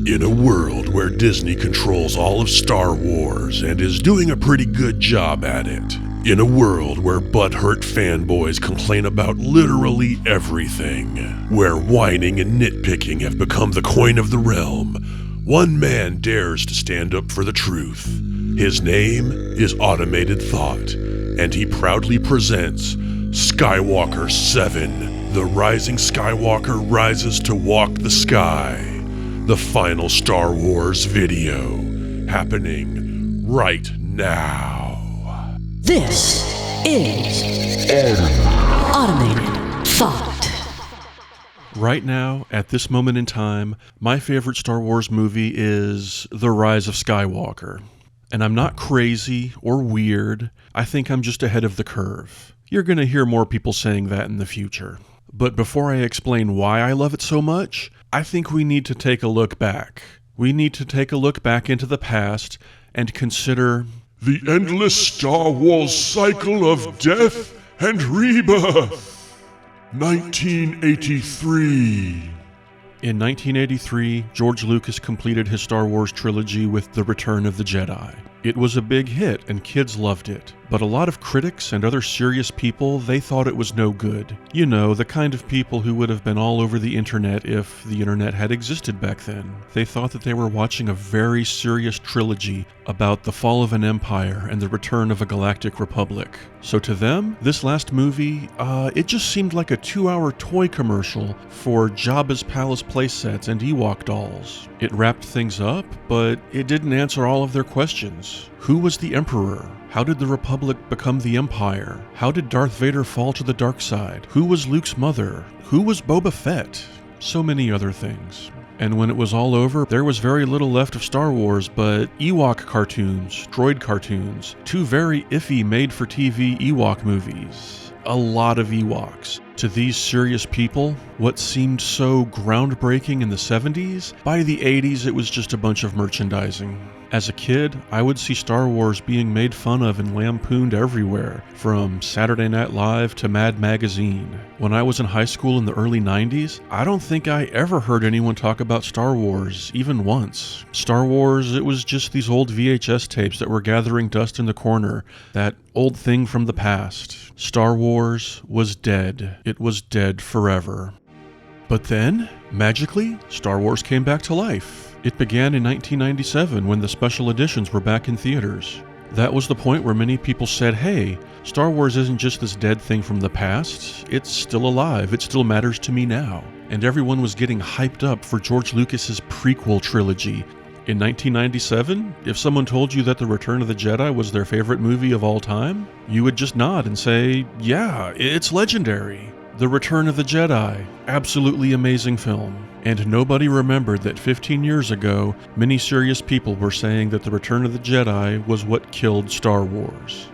In a world where Disney controls all of Star Wars and is doing a pretty good job at it, in a world where butthurt fanboys complain about literally everything, where whining and nitpicking have become the coin of the realm, one man dares to stand up for the truth. His name is Automated Thought, and he proudly presents Skywalker 7, The Rising Skywalker Rises to Walk the Sky, the final Star Wars video, happening right now. This is Automated Thought. Right now, at this moment in time, my favorite Star Wars movie is The Rise of Skywalker. And I'm not crazy or weird. I think I'm just ahead of the curve. You're going to hear more people saying that in the future. But before I explain why I love it so much, I think we need to take a look back. We need to take a look back into the past and consider the endless Star Wars cycle of death and rebirth. 1983. In 1983, George Lucas completed his Star Wars trilogy with The Return of the Jedi. It was a big hit and kids loved it, but a lot of critics and other serious people, they thought it was no good. You know, the kind of people who would have been all over the internet if the internet had existed back then. They thought that they were watching a very serious trilogy about the fall of an empire and the return of a galactic republic. So to them, this last movie, it just seemed like a 2-hour toy commercial for Jabba's palace playsets and Ewok dolls. It wrapped things up, but it didn't answer all of their questions. Who was the Emperor? How did the Republic become the Empire? How did Darth Vader fall to the dark side? Who was Luke's mother? Who was Boba Fett? So many other things. And when it was all over, there was very little left of Star Wars but Ewok cartoons, droid cartoons, 2 very iffy made-for-TV Ewok movies. A lot of Ewoks. To these serious people, what seemed so groundbreaking in the 70s, by the 80s it was just a bunch of merchandising. As a kid, I would see Star Wars being made fun of and lampooned everywhere, from Saturday Night Live to Mad Magazine. When I was in high school in the early 90s, I don't think I ever heard anyone talk about Star Wars, even once. Star Wars, it was just these old VHS tapes that were gathering dust in the corner, that old thing from the past. Star Wars was dead. It was dead forever. But then, magically, Star Wars came back to life. It began in 1997 when the special editions were back in theaters. That was the point where many people said, hey, Star Wars isn't just this dead thing from the past, it's still alive, it still matters to me now. And everyone was getting hyped up for George Lucas's prequel trilogy. In 1997, if someone told you that The Return of the Jedi was their favorite movie of all time, you would just nod and say, yeah, it's legendary. The Return of the Jedi, absolutely amazing film. And nobody remembered that 15 years ago, many serious people were saying that The Return of the Jedi was what killed Star Wars.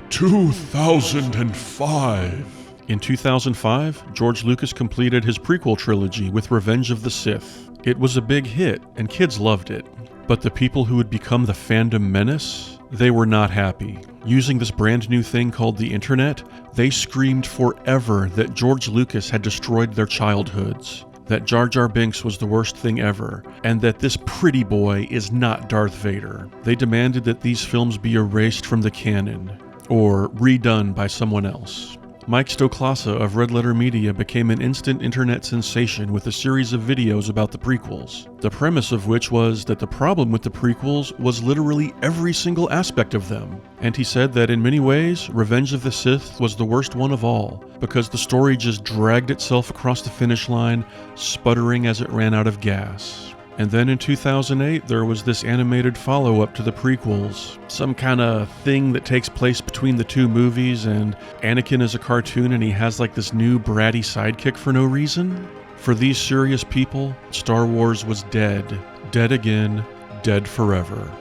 2005. In 2005, George Lucas completed his prequel trilogy with Revenge of the Sith. It was a big hit, and kids loved it. But the people who would become the fandom menace, they were not happy. Using this brand new thing called the internet, they screamed forever that George Lucas had destroyed their childhoods, that Jar Jar Binks was the worst thing ever, and that this pretty boy is not Darth Vader. They demanded that these films be erased from the canon, or redone by someone else. Mike Stoklasa of Red Letter Media became an instant internet sensation with a series of videos about the prequels, the premise of which was that the problem with the prequels was literally every single aspect of them. And he said that in many ways, Revenge of the Sith was the worst one of all, because the story just dragged itself across the finish line, sputtering as it ran out of gas. And then in 2008, there was this animated follow-up to the prequels. Some kind of thing that takes place between the 2 movies, and Anakin is a cartoon and he has like this new bratty sidekick for no reason. For these serious people, Star Wars was dead. Dead again, dead forever.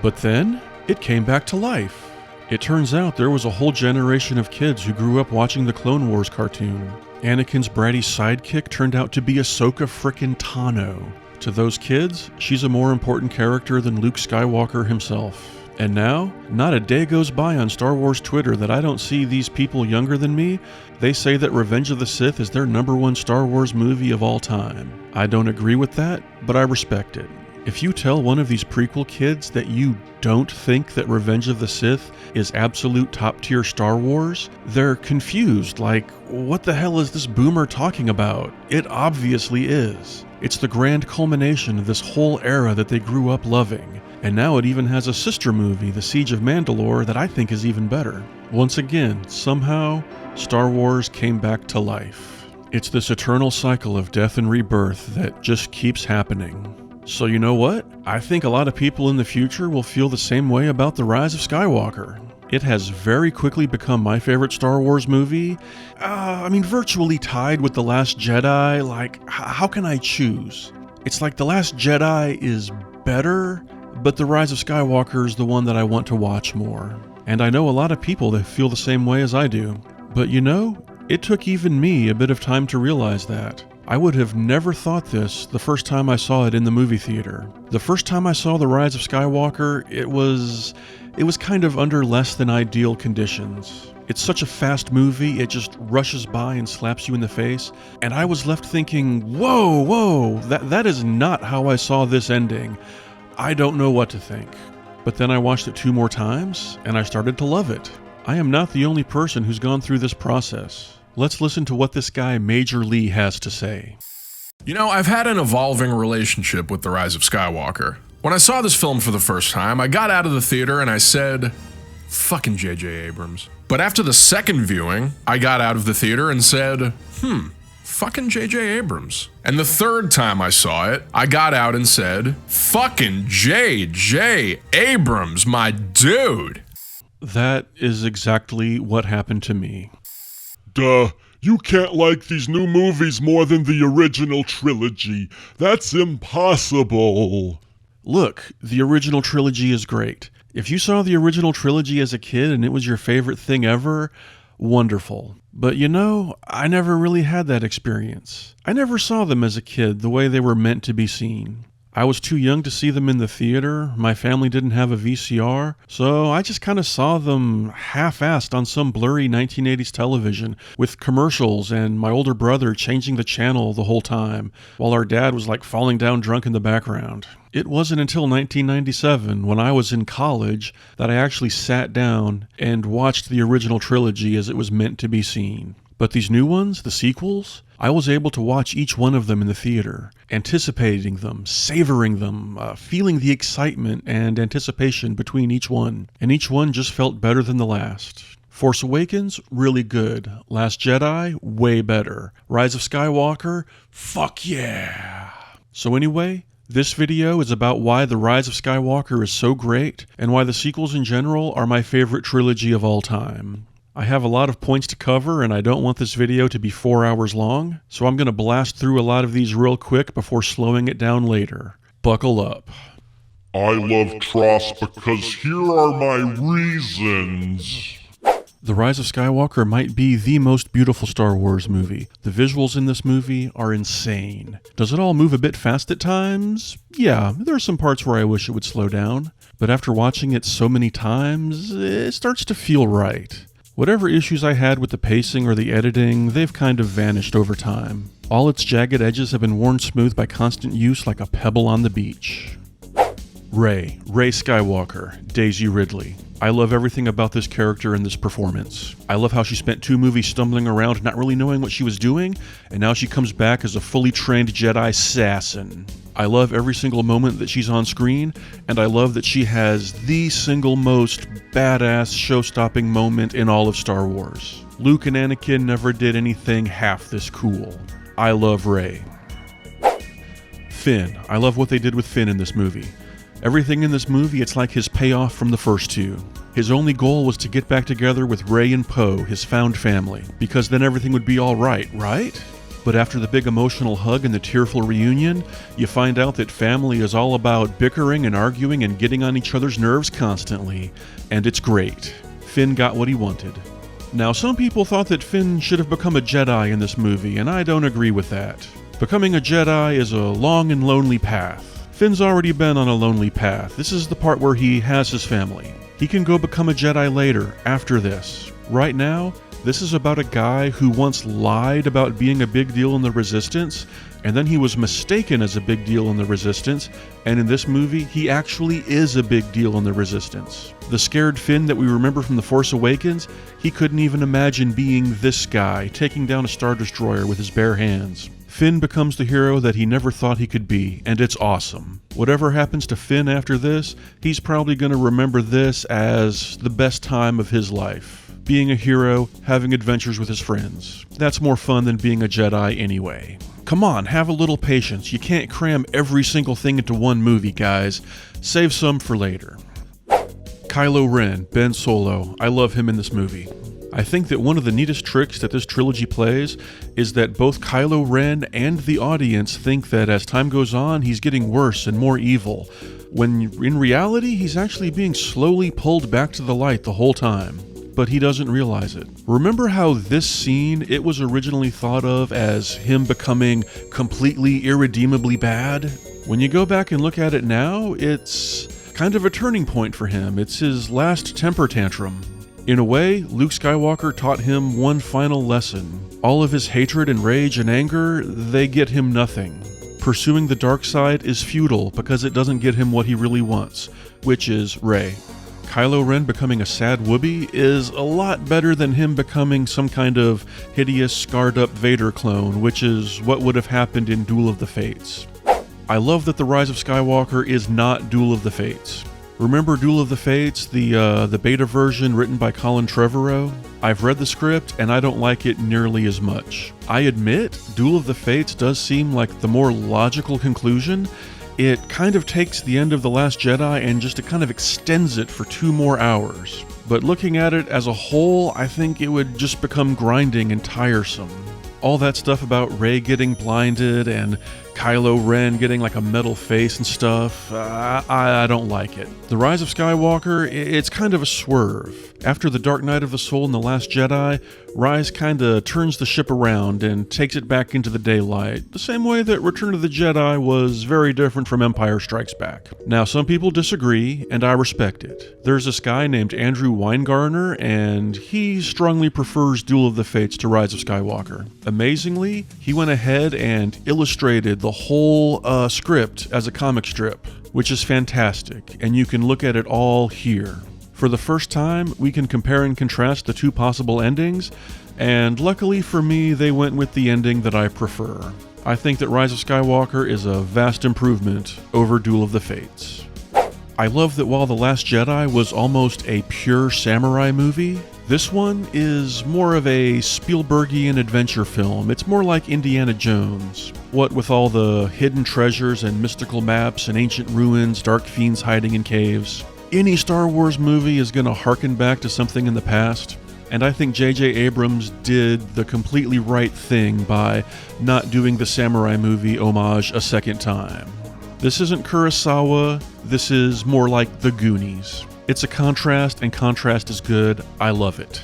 But then, it came back to life. It turns out there was a whole generation of kids who grew up watching the Clone Wars cartoon. Anakin's bratty sidekick turned out to be Ahsoka frickin' Tano. To those kids, she's a more important character than Luke Skywalker himself. And now, not a day goes by on Star Wars Twitter that I don't see these people younger than me. They say that Revenge of the Sith is their #1 Star Wars movie of all time. I don't agree with that, but I respect it. If you tell one of these prequel kids that you don't think that Revenge of the Sith is absolute top-tier Star Wars, they're confused, like, what the hell is this boomer talking about? It obviously is. It's the grand culmination of this whole era that they grew up loving. And now it even has a sister movie, The Siege of Mandalore, that I think is even better. Once again, somehow, Star Wars came back to life. It's this eternal cycle of death and rebirth that just keeps happening. So you know what? I think a lot of people in the future will feel the same way about The Rise of Skywalker. It has very quickly become my favorite Star Wars movie. Virtually tied with The Last Jedi. Like, how can I choose? It's like The Last Jedi is better, but The Rise of Skywalker is the one that I want to watch more. And I know a lot of people that feel the same way as I do. But you know, it took even me a bit of time to realize that. I would have never thought this the first time I saw it in the movie theater. The first time I saw The Rise of Skywalker, it was kind of under less than ideal conditions. It's such a fast movie, it just rushes by and slaps you in the face, and I was left thinking, whoa, that is not how I saw this ending. I don't know what to think. But then I watched it 2 more times, and I started to love it. I am not the only person who's gone through this process. Let's listen to what this guy Major Lee has to say. You know, I've had an evolving relationship with The Rise of Skywalker. When I saw this film for the first time, I got out of the theater and I said, fucking J.J. Abrams. But after the second viewing, I got out of the theater and said, fucking J.J. Abrams. And the third time I saw it, I got out and said, fucking J.J. Abrams, my dude. That is exactly what happened to me. Duh, you can't like these new movies more than the original trilogy. That's impossible. Look, the original trilogy is great. If you saw the original trilogy as a kid and it was your favorite thing ever, wonderful. But you know, I never really had that experience. I never saw them as a kid the way they were meant to be seen. I was too young to see them in the theater, my family didn't have a VCR, so I just kind of saw them half-assed on some blurry 1980s television with commercials and my older brother changing the channel the whole time, while our dad was like falling down drunk in the background. It wasn't until 1997, when I was in college, that I actually sat down and watched the original trilogy as it was meant to be seen. But these new ones, the sequels, I was able to watch each one of them in the theater, anticipating them, savoring them, feeling the excitement and anticipation between each one, and each one just felt better than the last. Force Awakens, really good. Last Jedi, way better. Rise of Skywalker, fuck yeah! So anyway, this video is about why The Rise of Skywalker is so great, and why the sequels in general are my favorite trilogy of all time. I have a lot of points to cover, and I don't want this video to be 4 hours long, so I'm going to blast through a lot of these real quick before slowing it down later. Buckle up. I love TROS because here are my reasons. The Rise of Skywalker might be the most beautiful Star Wars movie. The visuals in this movie are insane. Does it all move a bit fast at times? Yeah, there are some parts where I wish it would slow down, but after watching it so many times, it starts to feel right. Whatever issues I had with the pacing or the editing, they've kind of vanished over time. All its jagged edges have been worn smooth by constant use like a pebble on the beach. Rey Skywalker, Daisy Ridley. I love everything about this character and this performance. I love how she spent 2 movies stumbling around not really knowing what she was doing, and now she comes back as a fully trained Jedi assassin. I love every single moment that she's on screen, and I love that she has the single most badass show-stopping moment in all of Star Wars. Luke and Anakin never did anything half this cool. I love Rey. Finn. I love what they did with Finn in this movie. Everything in this movie, it's like his payoff from the first 2. His only goal was to get back together with Rey and Poe, his found family, because then everything would be alright, right? But after the big emotional hug and the tearful reunion, you find out that family is all about bickering and arguing and getting on each other's nerves constantly, and it's great. Finn got what he wanted. Now, some people thought that Finn should have become a Jedi in this movie, and I don't agree with that. Becoming a Jedi is a long and lonely path. Finn's already been on a lonely path. This is the part where he has his family. He can go become a Jedi later, after this. Right now, this is about a guy who once lied about being a big deal in the Resistance, and then he was mistaken as a big deal in the Resistance, and in this movie, he actually is a big deal in the Resistance. The scared Finn that we remember from The Force Awakens, he couldn't even imagine being this guy, taking down a Star Destroyer with his bare hands. Finn becomes the hero that he never thought he could be, and it's awesome. Whatever happens to Finn after this, he's probably going to remember this as the best time of his life. Being a hero, having adventures with his friends. That's more fun than being a Jedi anyway. Come on, have a little patience. You can't cram every single thing into one movie, guys. Save some for later. Kylo Ren, Ben Solo. I love him in this movie. I think that one of the neatest tricks that this trilogy plays is that both Kylo Ren and the audience think that as time goes on, he's getting worse and more evil, when in reality, he's actually being slowly pulled back to the light the whole time. But he doesn't realize it. Remember how this scene, it was originally thought of as him becoming completely irredeemably bad? When you go back and look at it now, it's kind of a turning point for him. It's his last temper tantrum. In a way, Luke Skywalker taught him one final lesson. All of his hatred and rage and anger, they get him nothing. Pursuing the dark side is futile because it doesn't get him what he really wants, which is Rey. Kylo Ren becoming a sad whoopee is a lot better than him becoming some kind of hideous, scarred-up Vader clone, which is what would have happened in Duel of the Fates. I love that The Rise of Skywalker is not Duel of the Fates. Remember Duel of the Fates, the beta version written by Colin Trevorrow? I've read the script, and I don't like it nearly as much. I admit, Duel of the Fates does seem like the more logical conclusion. It kind of takes the end of The Last Jedi and just it kind of extends it for 2 more hours. But looking at it as a whole, I think it would just become grinding and tiresome. All that stuff about Rey getting blinded and Kylo Ren getting like a metal face and stuff, I don't like it. The Rise of Skywalker, it's kind of a swerve. After the Dark Night of the Soul and The Last Jedi, Rise kinda turns the ship around and takes it back into the daylight, the same way that Return of the Jedi was very different from Empire Strikes Back. Now, some people disagree, and I respect it. There's this guy named Andrew Weingartner, and he strongly prefers Duel of the Fates to Rise of Skywalker. Amazingly, he went ahead and illustrated the whole script as a comic strip, which is fantastic, and you can look at it all here. For the first time, we can compare and contrast the 2 possible endings, and luckily for me, they went with the ending that I prefer. I think that Rise of Skywalker is a vast improvement over Duel of the Fates. I love that while The Last Jedi was almost a pure samurai movie, this one is more of a Spielbergian adventure film. It's more like Indiana Jones. What with all the hidden treasures and mystical maps and ancient ruins, dark fiends hiding in caves. Any Star Wars movie is going to harken back to something in the past, and I think J.J. Abrams did the completely right thing by not doing the samurai movie homage a second time. This isn't Kurosawa, this is more like The Goonies. It's a contrast, and contrast is good. I love it.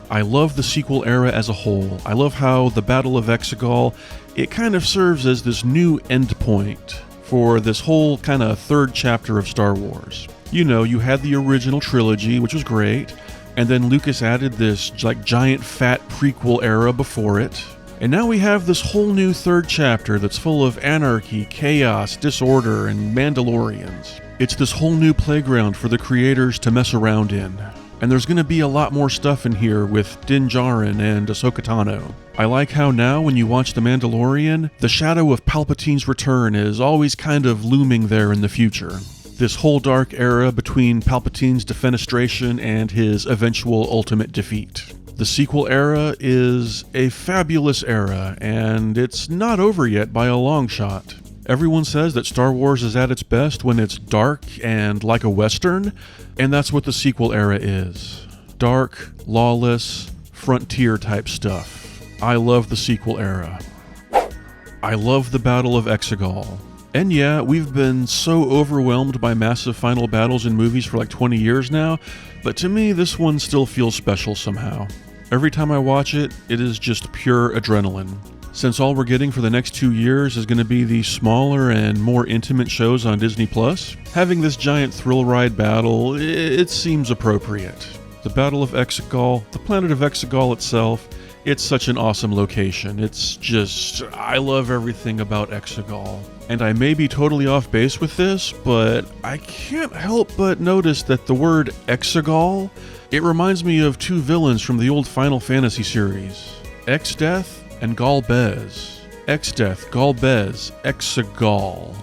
I love the sequel era as a whole. I love how the Battle of Exegol, it kind of serves as this new endpoint for this whole kind of 3rd chapter of Star Wars. You know, you had the original trilogy, which was great, and then Lucas added this like giant fat prequel era before it. And now we have this whole new 3rd chapter that's full of anarchy, chaos, disorder, and Mandalorians. It's this whole new playground for the creators to mess around in. And there's going to be a lot more stuff in here with Din Djarin and Ahsoka Tano. I like how now when you watch The Mandalorian, the shadow of Palpatine's return is always kind of looming there in the future. This whole dark era between Palpatine's defenestration and his eventual ultimate defeat. The sequel era is a fabulous era, and it's not over yet by a long shot. Everyone says that Star Wars is at its best when it's dark and like a Western, and that's what the sequel era is. Dark, lawless, frontier type stuff. I love the sequel era. I love the Battle of Exegol. And yeah, we've been so overwhelmed by massive final battles in movies for like 20 years now, but to me this one still feels special somehow. Every time I watch it, it is just pure adrenaline. Since all we're getting for the next 2 years is going to be the smaller and more intimate shows on Disney+, having this giant thrill ride battle, it seems appropriate. The Battle of Exegol, the planet of Exegol itself, it's such an awesome location. It's just, I love everything about Exegol. And I may be totally off base with this, but I can't help but notice that the word Exegol, it reminds me of two villains from the old Final Fantasy series, Exdeath and Galbez. Exdeath, Galbez, Exegol.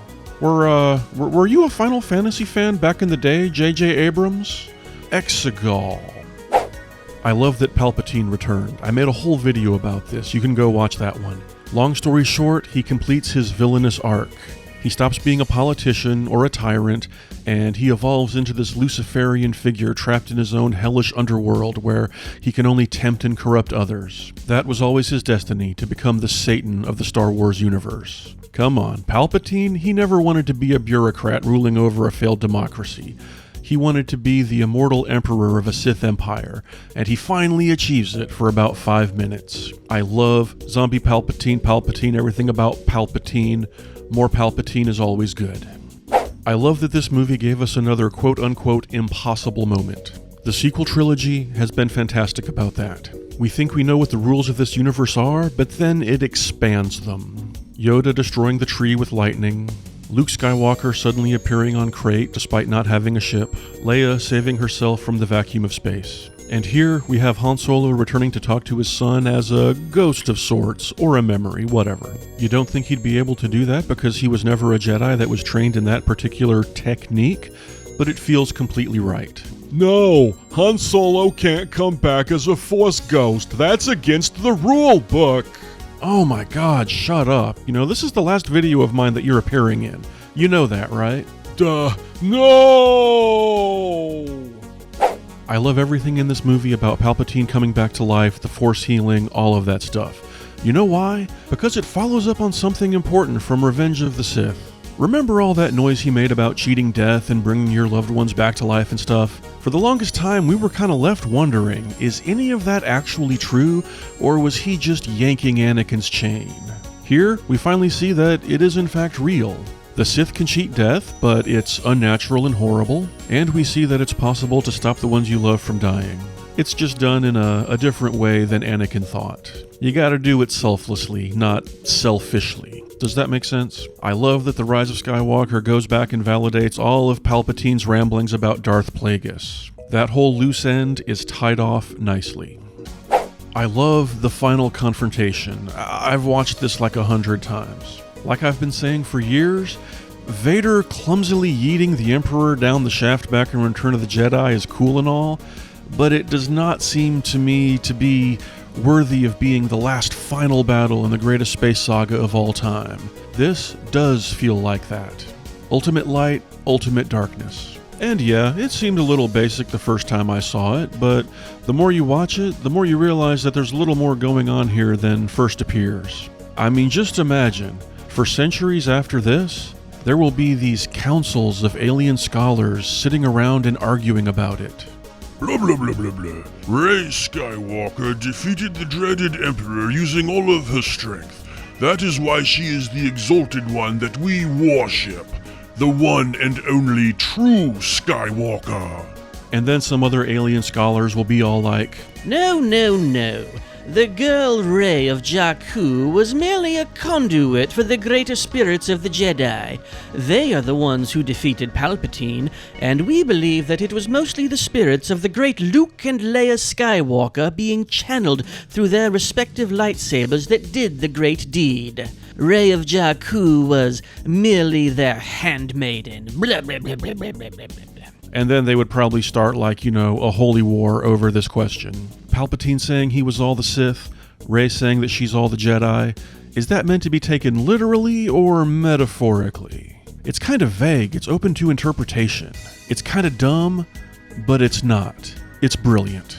Were you a Final Fantasy fan back in the day, J.J. Abrams? Exegol. I love that Palpatine returned. I made a whole video about this. You can go watch that one. Long story short, he completes his villainous arc. He stops being a politician or a tyrant, and he evolves into this Luciferian figure trapped in his own hellish underworld where he can only tempt and corrupt others. That was always his destiny, to become the Satan of the Star Wars universe. Come on, Palpatine, he never wanted to be a bureaucrat ruling over a failed democracy. He wanted to be the immortal emperor of a Sith empire, and he finally achieves it for about 5 minutes. I love zombie Palpatine, everything about Palpatine. More Palpatine is always good. I love that this movie gave us another quote-unquote impossible moment. The sequel trilogy has been fantastic about that. We think we know what the rules of this universe are, but then it expands them. Yoda destroying the tree with lightning, Luke Skywalker suddenly appearing on Crate despite not having a ship, Leia saving herself from the vacuum of space. And here we have Han Solo returning to talk to his son as a ghost of sorts, or a memory, whatever. You don't think he'd be able to do that because he was never a Jedi that was trained in that particular technique? But it feels completely right. No, Han Solo can't come back as a Force ghost. That's against the rule book. Oh my god, shut up. You know, this is the last video of mine that you're appearing in. You know that, right? Duh. No! I love everything in this movie about Palpatine coming back to life, the Force healing, all of that stuff. You know why? Because it follows up on something important from Revenge of the Sith. Remember all that noise he made about cheating death and bringing your loved ones back to life and stuff? For the longest time, we were kind of left wondering, is any of that actually true, or was he just yanking Anakin's chain? Here, we finally see that it is in fact real. The Sith can cheat death, but it's unnatural and horrible, and we see that it's possible to stop the ones you love from dying. It's just done in a different way than Anakin thought. You gotta do it selflessly, not selfishly. Does that make sense? I love that the Rise of Skywalker goes back and validates all of Palpatine's ramblings about Darth Plagueis. That whole loose end is tied off nicely. I love the final confrontation. I've watched this like 100 times. Like I've been saying for years, Vader clumsily yeeting the Emperor down the shaft back in Return of the Jedi is cool and all, but it does not seem to me to be worthy of being the last final battle in the greatest space saga of all time. This does feel like that. Ultimate light, ultimate darkness. And yeah, it seemed a little basic the first time I saw it, but the more you watch it, the more you realize that there's a little more going on here than first appears. I mean, just imagine, for centuries after this, there will be these councils of alien scholars sitting around and arguing about it. Blah blah blah blah blah. Rey Skywalker defeated the dreaded Emperor using all of her strength. That is why she is the exalted one that we worship. The one and only true Skywalker. And then some other alien scholars will be all like, No, no, no. The girl Rey of Jakku was merely a conduit for the greater spirits of the Jedi. They are the ones who defeated Palpatine, and we believe that it was mostly the spirits of the great Luke and Leia Skywalker being channeled through their respective lightsabers that did the great deed. Rey of Jakku was merely their handmaiden. Blah, blah, blah, blah, blah, blah, blah, blah. and then they would probably start like, a holy war over this question. Palpatine saying he was all the Sith, Rey saying that she's all the Jedi. Is that meant to be taken literally or metaphorically? It's kind of vague, it's open to interpretation. It's kind of dumb, but it's not. It's brilliant.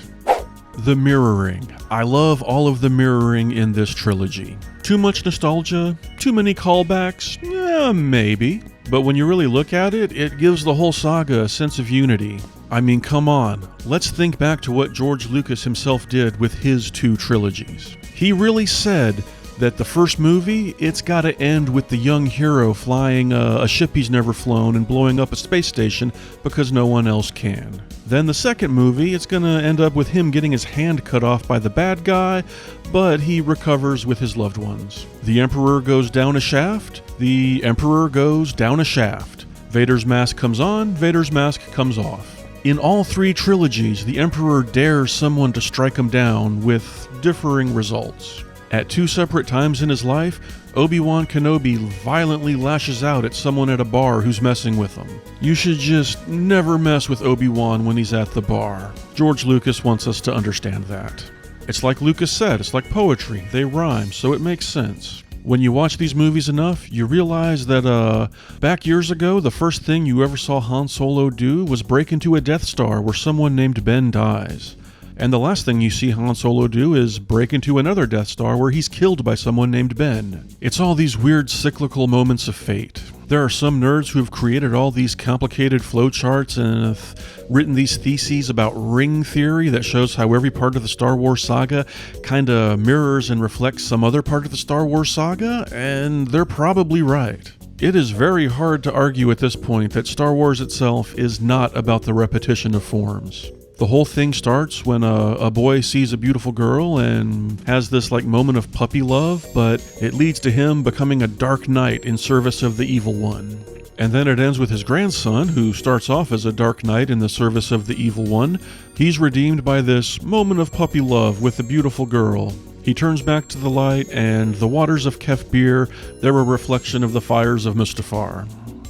The mirroring. I love all of the mirroring in this trilogy. Too much nostalgia? Too many callbacks? Yeah, maybe. But when you really look at it, it gives the whole saga a sense of unity. I mean, come on. Let's think back to what George Lucas himself did with his two trilogies. He really said, that the first movie, it's got to end with the young hero flying a ship he's never flown and blowing up a space station because no one else can. Then the second movie, it's going to end up with him getting his hand cut off by the bad guy, but he recovers with his loved ones. The Emperor goes down a shaft. The Emperor goes down a shaft. Vader's mask comes on, Vader's mask comes off. In all three trilogies, the Emperor dares someone to strike him down with differing results. At two separate times in his life, Obi-Wan Kenobi violently lashes out at someone at a bar who's messing with him. You should just never mess with Obi-Wan when he's at the bar. George Lucas wants us to understand that. It's like Lucas said, it's like poetry. They rhyme, so it makes sense. When you watch these movies enough, you realize that back years ago, the first thing you ever saw Han Solo do was break into a Death Star where someone named Ben dies. And the last thing you see Han Solo do is break into another Death Star where he's killed by someone named Ben. It's all these weird cyclical moments of fate. There are some nerds who have created all these complicated flowcharts and have written these theses about ring theory that shows how every part of the Star Wars saga kinda mirrors and reflects some other part of the Star Wars saga, and they're probably right. It is very hard to argue at this point that Star Wars itself is not about the repetition of forms. The whole thing starts when a boy sees a beautiful girl and has this moment of puppy love, but it leads to him becoming a dark knight in service of the evil one. And then it ends with his grandson, who starts off as a dark knight in the service of the evil one. He's redeemed by this moment of puppy love with a beautiful girl. He turns back to the light, and the waters of Kefir, they're a reflection of the fires of Mustafar.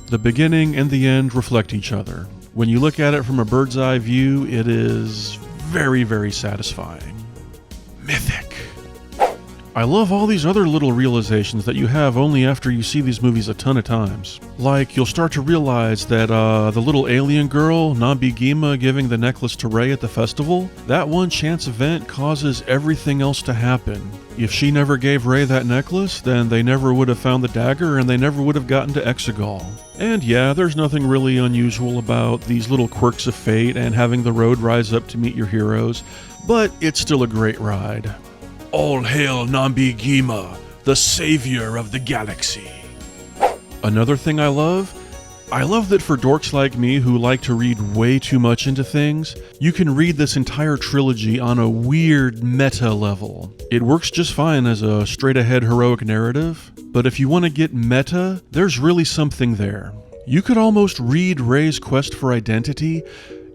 The beginning and the end reflect each other. When you look at it from a bird's eye view, it is very, very satisfying. Mythic. I love all these other little realizations that you have only after you see these movies a ton of times. Like, you'll start to realize that the little alien girl, Nambi Gima, giving the necklace to Rey at the festival, that one chance event causes everything else to happen. If she never gave Rey that necklace, then they never would have found the dagger and they never would have gotten to Exegol. And yeah, there's nothing really unusual about these little quirks of fate and having the road rise up to meet your heroes, but it's still a great ride. All hail Nambi Gima, the savior of the galaxy. Another thing I love that for dorks like me who like to read way too much into things, you can read this entire trilogy on a weird meta level. It works just fine as a straight-ahead heroic narrative, but if you want to get meta, there's really something there. You could almost read Rey's quest for identity.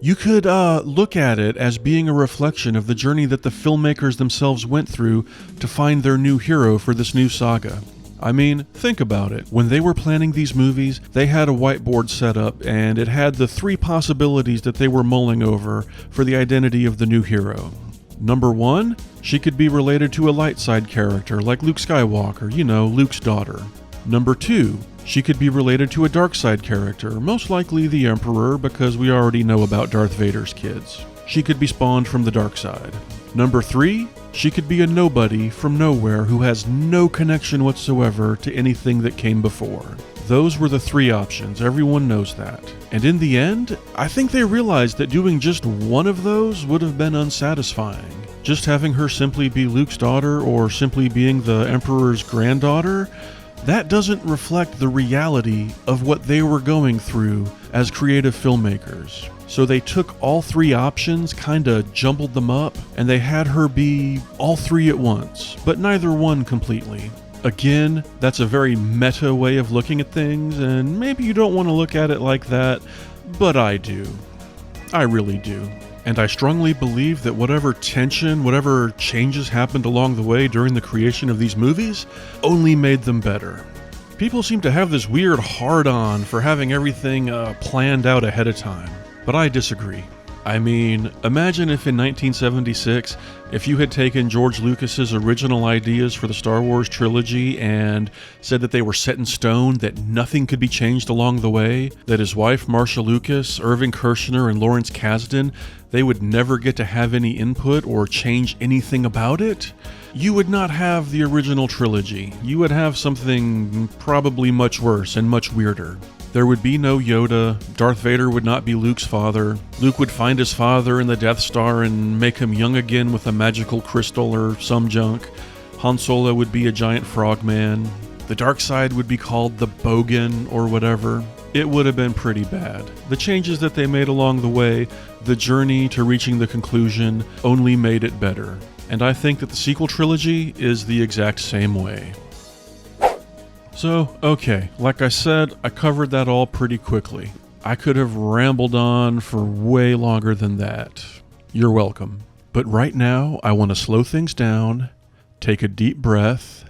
You could look at it as being a reflection of the journey that the filmmakers themselves went through to find their new hero for this new saga. I mean, think about it. When they were planning these movies, they had a whiteboard set up, and it had the three possibilities that they were mulling over for the identity of the new hero. Number 1, she could be related to a light side character like Luke Skywalker, Luke's daughter. Number 2, she could be related to a dark side character, most likely the Emperor, because we already know about Darth Vader's kids. She could be spawned from the dark side. Number 3, she could be a nobody from nowhere who has no connection whatsoever to anything that came before. Those were the 3 options, everyone knows that. And in the end, I think they realized that doing just one of those would have been unsatisfying. Just having her simply be Luke's daughter or simply being the Emperor's granddaughter, that doesn't reflect the reality of what they were going through as creative filmmakers. So they took all 3 options, kinda jumbled them up, and they had her be all 3 at once, but neither one completely. Again, that's a very meta way of looking at things, and maybe you don't want to look at it like that, but I do. I really do. And I strongly believe that whatever tension, whatever changes happened along the way during the creation of these movies only made them better. People seem to have this weird hard-on for having everything planned out ahead of time, but I disagree. I mean, imagine if in 1976, if you had taken George Lucas's original ideas for the Star Wars trilogy and said that they were set in stone, that nothing could be changed along the way, that his wife Marcia Lucas, Irving Kershner, and Lawrence Kasdan, they would never get to have any input or change anything about it. You would not have the original trilogy. You would have something probably much worse and much weirder. There would be no Yoda, Darth Vader would not be Luke's father, Luke would find his father in the Death Star and make him young again with a magical crystal or some junk, Han Solo would be a giant frogman. The dark side would be called the Bogan or whatever. It would have been pretty bad. The changes that they made along the way, the journey to reaching the conclusion, only made it better. And I think that the sequel trilogy is the exact same way. So, okay, like I said, I covered that all pretty quickly. I could have rambled on for way longer than that. You're welcome. But right now, I want to slow things down, take a deep breath,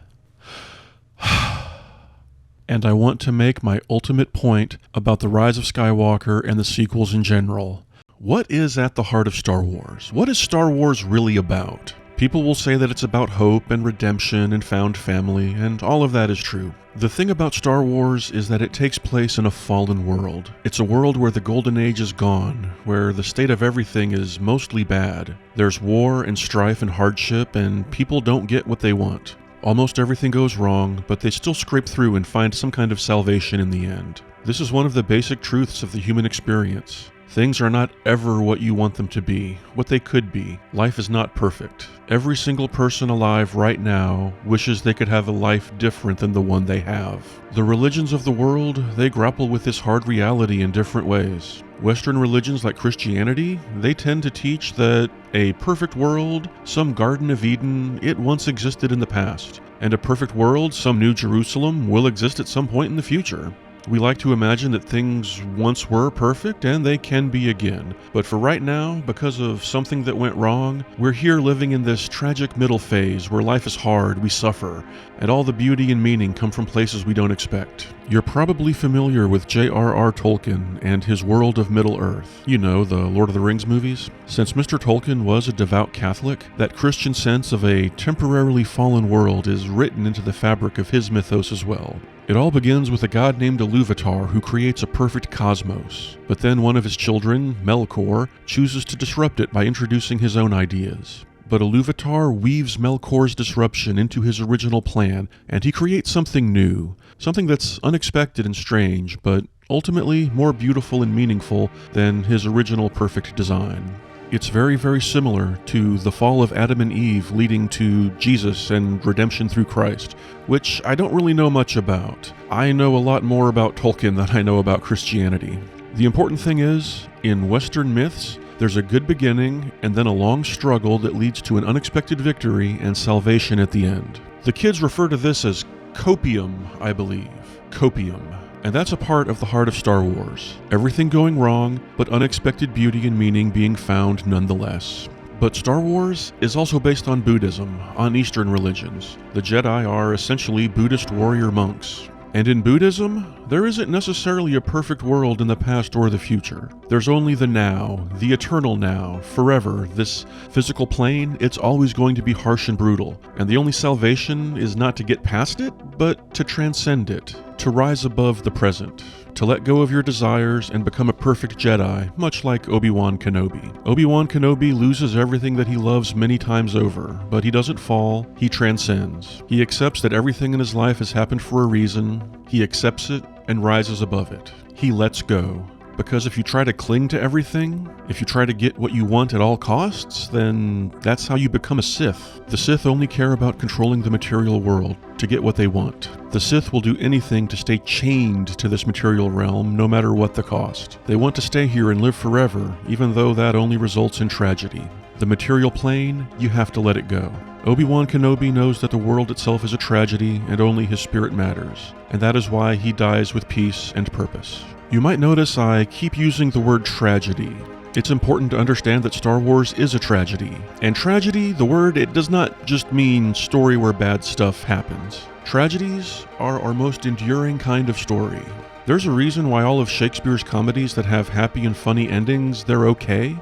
and I want to make my ultimate point about the Rise of Skywalker and the sequels in general. What is at the heart of Star Wars? What is Star Wars really about? People will say that it's about hope and redemption and found family, and all of that is true. The thing about Star Wars is that it takes place in a fallen world. It's a world where the Golden Age is gone, where the state of everything is mostly bad. There's war and strife and hardship, and people don't get what they want. Almost everything goes wrong, but they still scrape through and find some kind of salvation in the end. This is one of the basic truths of the human experience. Things are not ever what you want them to be, what they could be. Life is not perfect. Every single person alive right now wishes they could have a life different than the one they have. The religions of the world, they grapple with this hard reality in different ways. Western religions like Christianity, they tend to teach that a perfect world, some Garden of Eden, it once existed in the past. And a perfect world, some New Jerusalem, will exist at some point in the future. We like to imagine that things once were perfect and they can be again. But for right now, because of something that went wrong, we're here living in this tragic middle phase where life is hard, we suffer, and all the beauty and meaning come from places we don't expect. You're probably familiar with J.R.R. Tolkien and his world of Middle-earth. You know, the Lord of the Rings movies. Since Mr. Tolkien was a devout Catholic, that Christian sense of a temporarily fallen world is written into the fabric of his mythos as well. It all begins with a god named Iluvatar who creates a perfect cosmos. But then one of his children, Melkor, chooses to disrupt it by introducing his own ideas. But Iluvatar weaves Melkor's disruption into his original plan, and he creates something new, something that's unexpected and strange, but ultimately more beautiful and meaningful than his original perfect design. It's very, very similar to the fall of Adam and Eve leading to Jesus and redemption through Christ, which I don't really know much about. I know a lot more about Tolkien than I know about Christianity. The important thing is, in Western myths, there's a good beginning and then a long struggle that leads to an unexpected victory and salvation at the end. The kids refer to this as copium, I believe. Copium. And that's a part of the heart of Star Wars. Everything going wrong, but unexpected beauty and meaning being found nonetheless. But Star Wars is also based on Buddhism, on Eastern religions. The Jedi are essentially Buddhist warrior monks. And in Buddhism, there isn't necessarily a perfect world in the past or the future. There's only the now, the eternal now, forever. This physical plane, it's always going to be harsh and brutal. And the only salvation is not to get past it, but to transcend it, to rise above the present, to let go of your desires and become a perfect Jedi, much like Obi-Wan Kenobi. Obi-Wan Kenobi loses everything that he loves many times over, but he doesn't fall, he transcends. He accepts that everything in his life has happened for a reason, he accepts it and rises above it. He lets go. Because if you try to cling to everything, if you try to get what you want at all costs, then that's how you become a Sith. The Sith only care about controlling the material world to get what they want. The Sith will do anything to stay chained to this material realm, no matter what the cost. They want to stay here and live forever, even though that only results in tragedy. The material plane, you have to let it go. Obi-Wan Kenobi knows that the world itself is a tragedy and only his spirit matters, and that is why he dies with peace and purpose. You might notice I keep using the word tragedy. It's important to understand that Star Wars is a tragedy. And tragedy, the word, it does not just mean story where bad stuff happens. Tragedies are our most enduring kind of story. There's a reason why all of Shakespeare's comedies that have happy and funny endings, they're okay.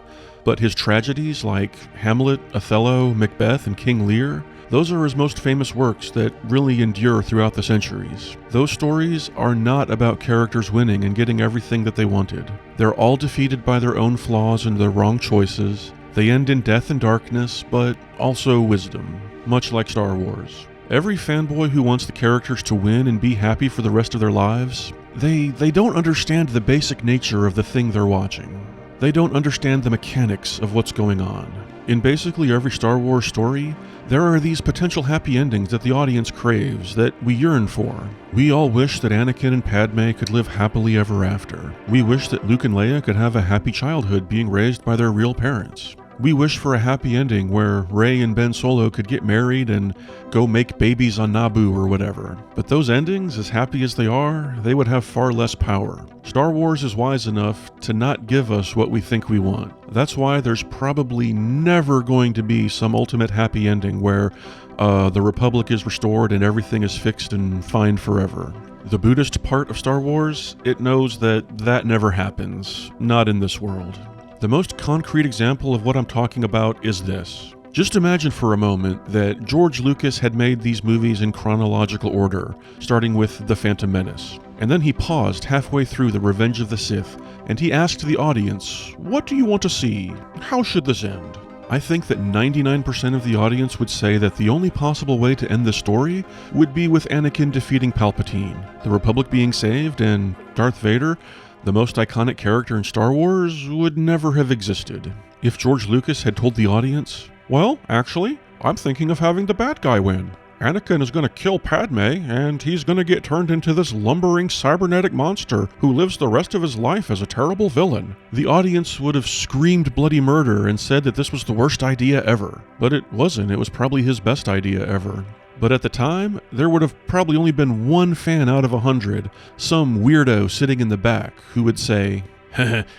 But his tragedies like Hamlet, Othello, Macbeth, and King Lear, those are his most famous works that really endure throughout the centuries. Those stories are not about characters winning and getting everything that they wanted. They're all defeated by their own flaws and their wrong choices. They end in death and darkness, but also wisdom, much like Star Wars. Every fanboy who wants the characters to win and be happy for the rest of their lives, they don't understand the basic nature of the thing they're watching. They don't understand the mechanics of what's going on. In basically every Star Wars story, there are these potential happy endings that the audience craves, that we yearn for. We all wish that Anakin and Padme could live happily ever after. We wish that Luke and Leia could have a happy childhood being raised by their real parents. We wish for a happy ending where Rey and Ben Solo could get married and go make babies on Naboo or whatever. But those endings, as happy as they are, they would have far less power. Star Wars is wise enough to not give us what we think we want. That's why there's probably never going to be some ultimate happy ending where the Republic is restored and everything is fixed and fine forever. The Buddhist part of Star Wars, it knows that that never happens. Not in this world. The most concrete example of what I'm talking about is this. Just imagine for a moment that George Lucas had made these movies in chronological order, starting with The Phantom Menace. And then he paused halfway through The Revenge of the Sith, and he asked the audience, "What do you want to see? How should this end?" I think that 99% of the audience would say that the only possible way to end this story would be with Anakin defeating Palpatine, the Republic being saved, and Darth Vader, the most iconic character in Star Wars, would never have existed. If George Lucas had told the audience, "Well, actually, I'm thinking of having the bad guy win. Anakin is going to kill Padme, and he's going to get turned into this lumbering cybernetic monster who lives the rest of his life as a terrible villain," the audience would have screamed bloody murder and said that this was the worst idea ever. But it wasn't. It was probably his best idea ever. But at the time, there would have probably only been one fan out of 100, some weirdo sitting in the back, who would say,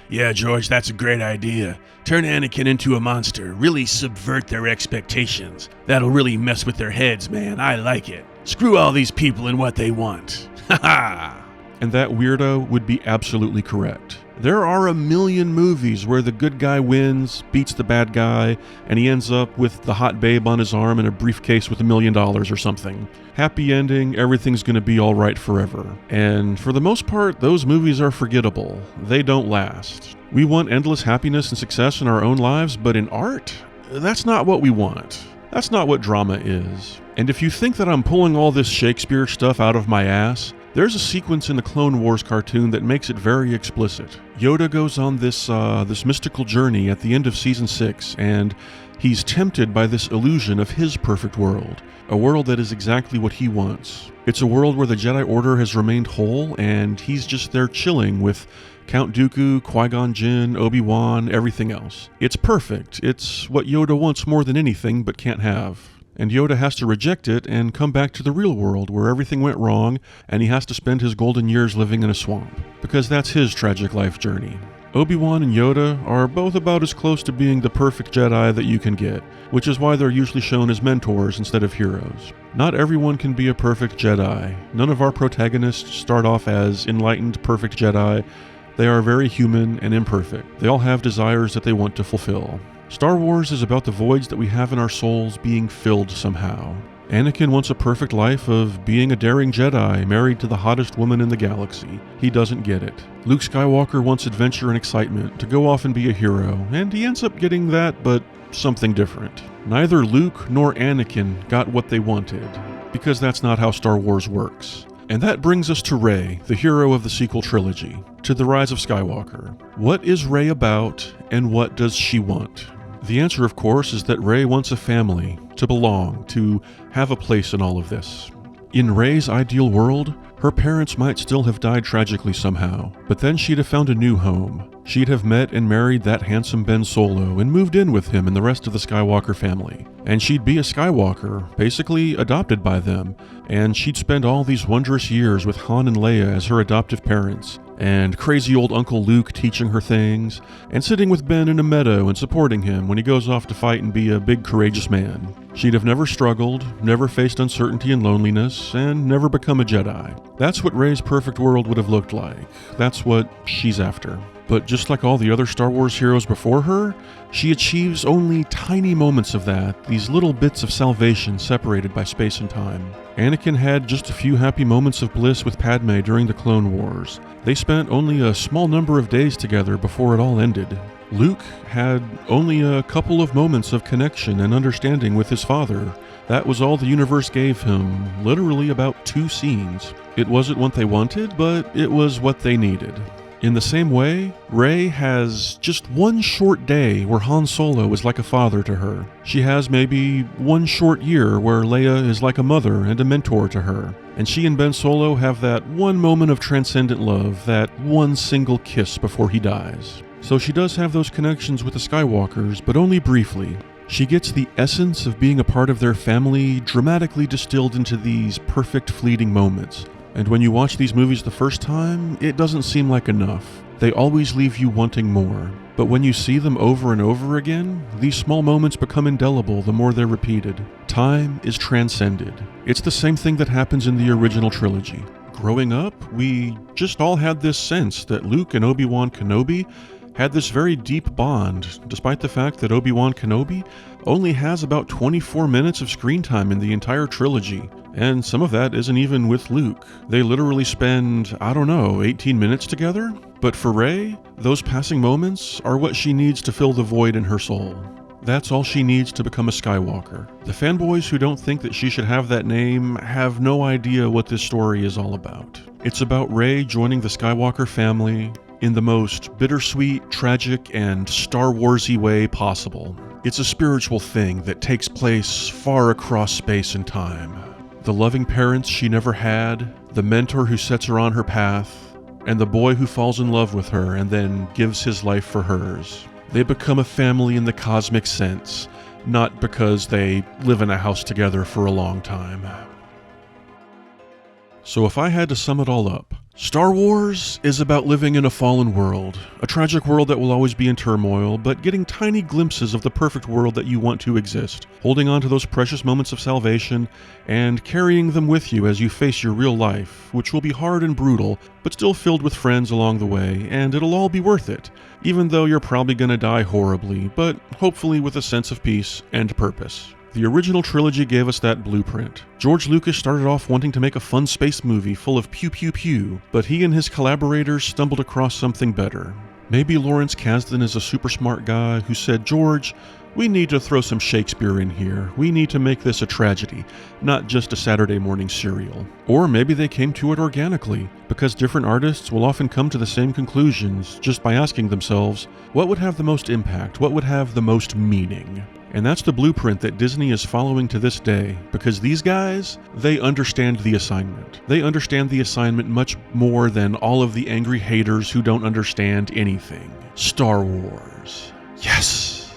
"Yeah, George, that's a great idea. Turn Anakin into a monster. Really subvert their expectations. That'll really mess with their heads, man. I like it. Screw all these people and what they want. Ha ha!" And that weirdo would be absolutely correct. There are a million movies where the good guy wins, beats the bad guy, and he ends up with the hot babe on his arm and a briefcase with $1 million or something. Happy ending, everything's gonna be alright forever. And for the most part, those movies are forgettable. They don't last. We want endless happiness and success in our own lives, but in art, that's not what we want. That's not what drama is. And if you think that I'm pulling all this Shakespeare stuff out of my ass, there's a sequence in the Clone Wars cartoon that makes it very explicit. Yoda goes on this mystical journey at the end of Season 6, and he's tempted by this illusion of his perfect world, a world that is exactly what he wants. It's a world where the Jedi Order has remained whole, and he's just there chilling with Count Dooku, Qui-Gon Jinn, Obi-Wan, everything else. It's perfect. It's what Yoda wants more than anything but can't have. And Yoda has to reject it and come back to the real world where everything went wrong and he has to spend his golden years living in a swamp, because that's his tragic life journey. Obi-Wan and Yoda are both about as close to being the perfect Jedi that you can get, which is why they're usually shown as mentors instead of heroes. Not everyone can be a perfect Jedi. None of our protagonists start off as enlightened, perfect Jedi. They are very human and imperfect. They all have desires that they want to fulfill. Star Wars is about the voids that we have in our souls being filled somehow. Anakin wants a perfect life of being a daring Jedi married to the hottest woman in the galaxy. He doesn't get it. Luke Skywalker wants adventure and excitement, to go off and be a hero, and he ends up getting that, but something different. Neither Luke nor Anakin got what they wanted, because that's not how Star Wars works. And that brings us to Rey, the hero of the sequel trilogy, to the Rise of Skywalker. What is Rey about, and what does she want? The answer, of course, is that Rey wants a family, to belong, to have a place in all of this. In Rey's ideal world, her parents might still have died tragically somehow, but then she'd have found a new home. She'd have met and married that handsome Ben Solo and moved in with him and the rest of the Skywalker family. And she'd be a Skywalker, basically adopted by them, and she'd spend all these wondrous years with Han and Leia as her adoptive parents, and crazy old Uncle Luke teaching her things, and sitting with Ben in a meadow and supporting him when he goes off to fight and be a big courageous man. She'd have never struggled, never faced uncertainty and loneliness, and never become a Jedi. That's what Rey's perfect world would have looked like. That's what she's after. But just like all the other Star Wars heroes before her, she achieves only tiny moments of that, these little bits of salvation separated by space and time. Anakin had just a few happy moments of bliss with Padme during the Clone Wars. They spent only a small number of days together before it all ended. Luke had only a couple of moments of connection and understanding with his father. That was all the universe gave him, literally about 2 scenes. It wasn't what they wanted, but it was what they needed. In the same way, Rey has just one short day where Han Solo is like a father to her. She has maybe one short year where Leia is like a mother and a mentor to her. And she and Ben Solo have that one moment of transcendent love, that one single kiss before he dies. So she does have those connections with the Skywalkers, but only briefly. She gets the essence of being a part of their family dramatically distilled into these perfect fleeting moments. And when you watch these movies the first time, it doesn't seem like enough. They always leave you wanting more. But when you see them over and over again, these small moments become indelible the more they're repeated. Time is transcended. It's the same thing that happens in the original trilogy. Growing up, we just all had this sense that Luke and Obi-Wan Kenobi had this very deep bond, despite the fact that Obi-Wan Kenobi only has about 24 minutes of screen time in the entire trilogy, and some of that isn't even with Luke. They literally spend, 18 minutes together? But for Rey, those passing moments are what she needs to fill the void in her soul. That's all she needs to become a Skywalker. The fanboys who don't think that she should have that name have no idea what this story is all about. It's about Rey joining the Skywalker family in the most bittersweet, tragic, and Star Wars-y way possible. It's a spiritual thing that takes place far across space and time. The loving parents she never had, the mentor who sets her on her path, and the boy who falls in love with her and then gives his life for hers. They become a family in the cosmic sense, not because they live in a house together for a long time. So if I had to sum it all up, Star Wars is about living in a fallen world, a tragic world that will always be in turmoil, but getting tiny glimpses of the perfect world that you want to exist, holding on to those precious moments of salvation, and carrying them with you as you face your real life, which will be hard and brutal, but still filled with friends along the way, and it'll all be worth it, even though you're probably gonna die horribly, but hopefully with a sense of peace and purpose. The original trilogy gave us that blueprint. George Lucas started off wanting to make a fun space movie full of pew pew pew, but he and his collaborators stumbled across something better. Maybe Lawrence Kasdan is a super smart guy who said, "George, we need to throw some Shakespeare in here. We need to make this a tragedy, not just a Saturday morning serial." Or maybe they came to it organically, because different artists will often come to the same conclusions just by asking themselves, what would have the most impact? What would have the most meaning? And that's the blueprint that Disney is following to this day, because these guys, they understand the assignment. They understand the assignment much more than all of the angry haters who don't understand anything. Star Wars. Yes!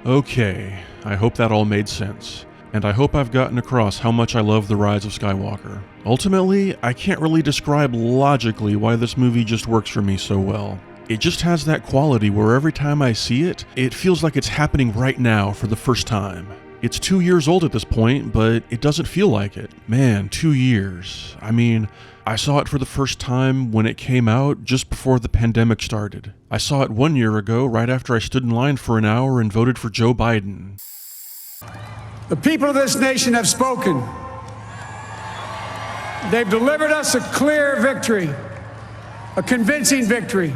Okay, I hope that all made sense. And I hope I've gotten across how much I love The Rise of Skywalker. Ultimately, I can't really describe logically why this movie just works for me so well. It just has that quality where every time I see it, it feels like it's happening right now for the first time. It's 2 years old at this point, but it doesn't feel like it. Man, 2 years. I mean, I saw it for the first time when it came out just before the pandemic started. I saw it 1 year ago right after I stood in line for an hour and voted for Joe Biden. The people of this nation have spoken. They've delivered us a clear victory, a convincing victory.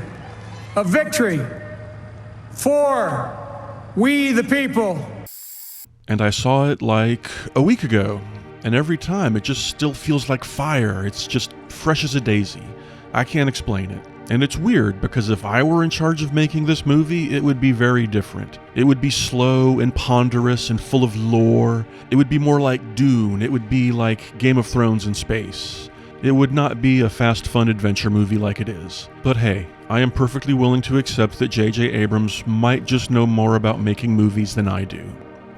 A victory for we the people. And I saw it like a week ago, and every time it just still feels like fire. It's just fresh as a daisy. I can't explain it. And it's weird, because if I were in charge of making this movie, it would be very different. It would be slow and ponderous and full of lore. It would be more like Dune. It would be like Game of Thrones in space. It would not be a fast, fun adventure movie like it is. But hey, I am perfectly willing to accept that J.J. Abrams might just know more about making movies than I do.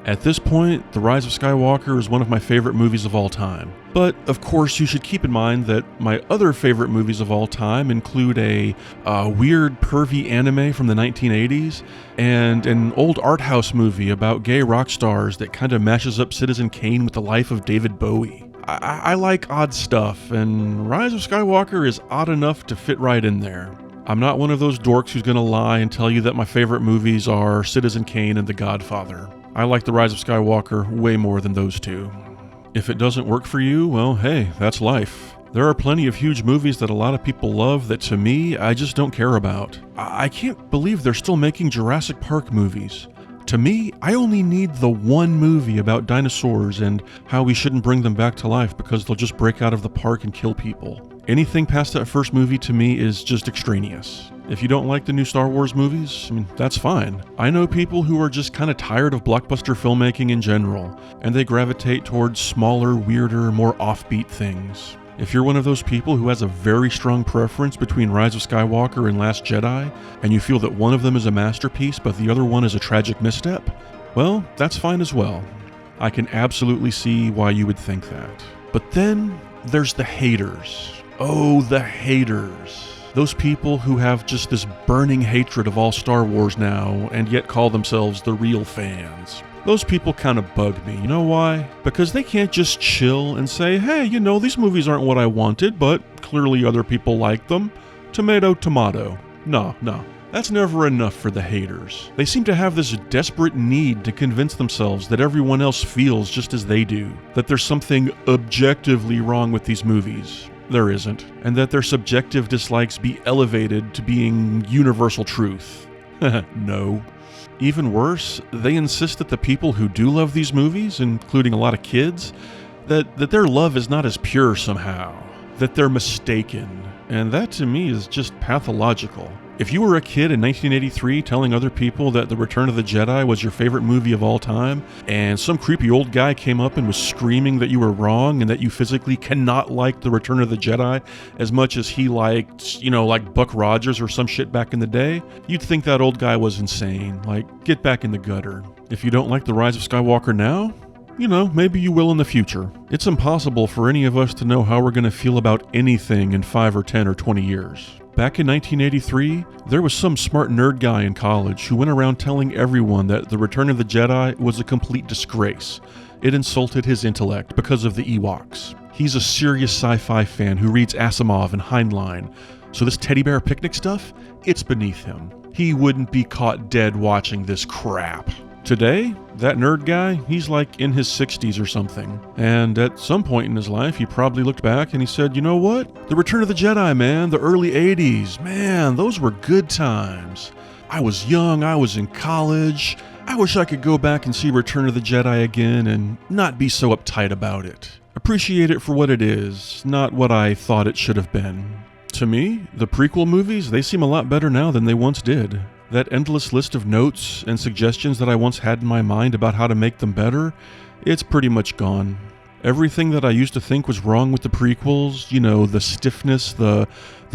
At this point, The Rise of Skywalker is one of my favorite movies of all time. But, of course, you should keep in mind that my other favorite movies of all time include a weird, pervy anime from the 1980s, and an old art house movie about gay rock stars that kind of mashes up Citizen Kane with the life of David Bowie. I like odd stuff, and Rise of Skywalker is odd enough to fit right in there. I'm not one of those dorks who's gonna lie and tell you that my favorite movies are Citizen Kane and The Godfather. I like The Rise of Skywalker way more than those two. If it doesn't work for you, well, hey, that's life. There are plenty of huge movies that a lot of people love that to me, I just don't care about. I can't believe they're still making Jurassic Park movies. To me, I only need the one movie about dinosaurs and how we shouldn't bring them back to life because they'll just break out of the park and kill people. Anything past that first movie to me is just extraneous. If you don't like the new Star Wars movies, I mean, that's fine. I know people who are just kind of tired of blockbuster filmmaking in general, and they gravitate towards smaller, weirder, more offbeat things. If you're one of those people who has a very strong preference between Rise of Skywalker and Last Jedi, and you feel that one of them is a masterpiece but the other one is a tragic misstep, well, that's fine as well. I can absolutely see why you would think that. But then there's the haters. Oh, the haters. Those people who have just this burning hatred of all Star Wars now and yet call themselves the real fans. Those people kind of bug me. You know why? Because they can't just chill and say, hey, these movies aren't what I wanted, but clearly other people like them. Tomato, tomato. No. That's never enough for the haters. They seem to have this desperate need to convince themselves that everyone else feels just as they do, that there's something objectively wrong with these movies. There isn't, and that their subjective dislikes be elevated to being universal truth. No. Even worse, they insist that the people who do love these movies, including a lot of kids, that their love is not as pure somehow, that they're mistaken, and that to me is just pathological. If you were a kid in 1983 telling other people that The Return of the Jedi was your favorite movie of all time, and some creepy old guy came up and was screaming that you were wrong and that you physically cannot like The Return of the Jedi as much as he liked, like Buck Rogers or some shit back in the day, you'd think that old guy was insane. Like, get back in the gutter. If you don't like The Rise of Skywalker now, maybe you will in the future. It's impossible for any of us to know how we're going to feel about anything in 5 or 10 or 20 years. Back in 1983, there was some smart nerd guy in college who went around telling everyone that The Return of the Jedi was a complete disgrace. It insulted his intellect because of the Ewoks. He's a serious sci-fi fan who reads Asimov and Heinlein, so this teddy bear picnic stuff, it's beneath him. He wouldn't be caught dead watching this crap. Today, that nerd guy, he's like in his 60s or something. And at some point in his life, he probably looked back and he said, you know what? The Return of the Jedi, man, the early 80s, man, those were good times. I was young, I was in college. I wish I could go back and see Return of the Jedi again and not be so uptight about it. Appreciate it for what it is, not what I thought it should have been. To me, the prequel movies, they seem a lot better now than they once did. That endless list of notes and suggestions that I once had in my mind about how to make them better, it's pretty much gone. Everything that I used to think was wrong with the prequels, the stiffness, the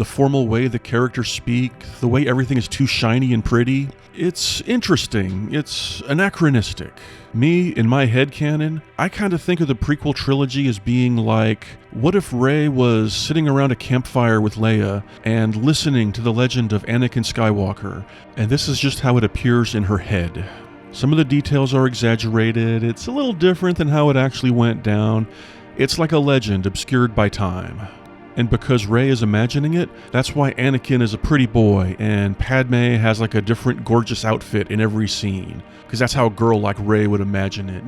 formal way the characters speak, the way everything is too shiny and pretty, it's interesting, it's anachronistic. Me, in my headcanon, I kind of think of the prequel trilogy as being like, what if Rey was sitting around a campfire with Leia and listening to the legend of Anakin Skywalker, and this is just how it appears in her head. Some of the details are exaggerated, it's a little different than how it actually went down. It's like a legend obscured by time. And because Rey is imagining it, that's why Anakin is a pretty boy and Padme has like a different gorgeous outfit in every scene. Because that's how a girl like Rey would imagine it,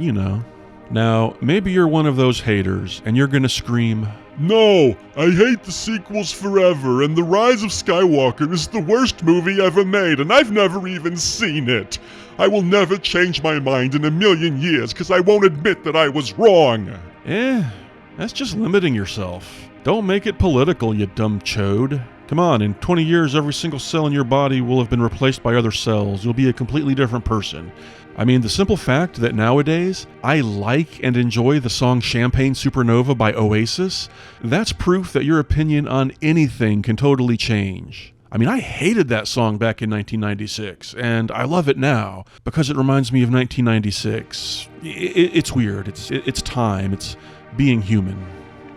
Now, maybe you're one of those haters and you're gonna scream, No, I hate the sequels forever, and The Rise of Skywalker is the worst movie ever made, and I've never even seen it. I will never change my mind in a million years because I won't admit that I was wrong. That's just limiting yourself. Don't make it political, you dumb chode. Come on, in 20 years, every single cell in your body will have been replaced by other cells. You'll be a completely different person. I mean, the simple fact that nowadays I like and enjoy the song Champagne Supernova by Oasis, that's proof that your opinion on anything can totally change. I mean, I hated that song back in 1996, and I love it now because it reminds me of 1996. It's weird. It's time. It's being human.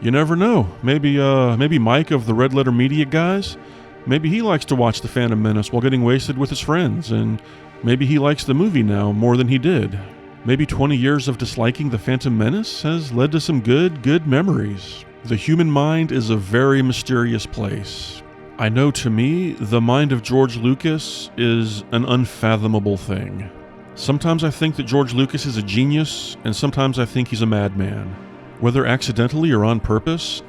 You never know. Maybe Mike of the Red Letter Media guys, maybe he likes to watch The Phantom Menace while getting wasted with his friends, and maybe he likes the movie now more than he did. Maybe 20 years of disliking The Phantom Menace has led to some good memories. The human mind is a very mysterious place. I know to me, the mind of George Lucas is an unfathomable thing. Sometimes I think that George Lucas is a genius, and sometimes I think he's a madman. Whether accidentally or on purpose,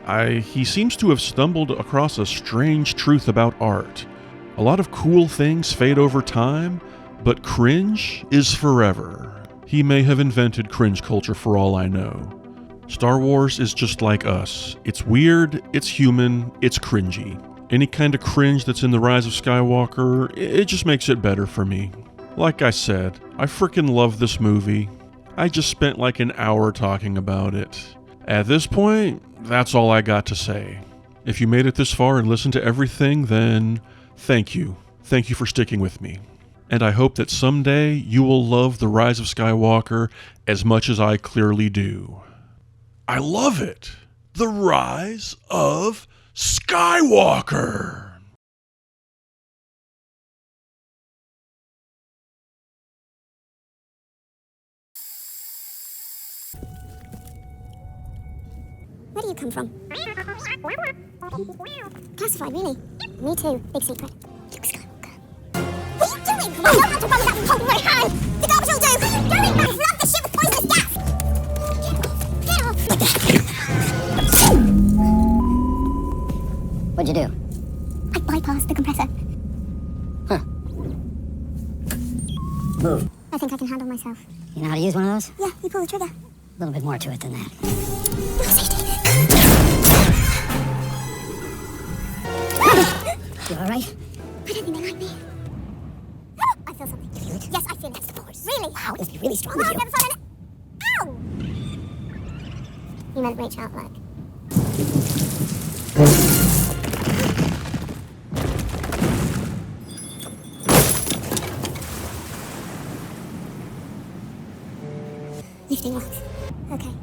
he seems to have stumbled across a strange truth about art. A lot of cool things fade over time, but cringe is forever. He may have invented cringe culture for all I know. Star Wars is just like us. It's weird, it's human, it's cringy. Any kind of cringe that's in The Rise of Skywalker, it just makes it better for me. Like I said, I freaking love this movie. I just spent like an hour talking about it. At this point, that's all I got to say. If you made it this far and listened to everything, then thank you. Thank you for sticking with me. And I hope that someday you will love The Rise of Skywalker as much as I clearly do. I love it! The Rise of Skywalker! Where do you come from? Classified, really? Me too. Big secret. Luke Skywalker. What are you doing? I don't have to run with that from holding my hand! The garbage will do! What are you doing? I flood the ship with poisonous gas! Get off! Get off! What'd you do? I bypassed the compressor. Huh. Move. I think I can handle myself. You know how to use one of those? Yeah, you pull the trigger. A little bit more to it than that. Your safety. You alright? I don't think they like me. I feel something. You feel it? Yes, I feel it. That's the force. Really? Wow, it must be really strong with you. I've never felt it. Ow! You meant reach out like. Lifting rocks. Okay.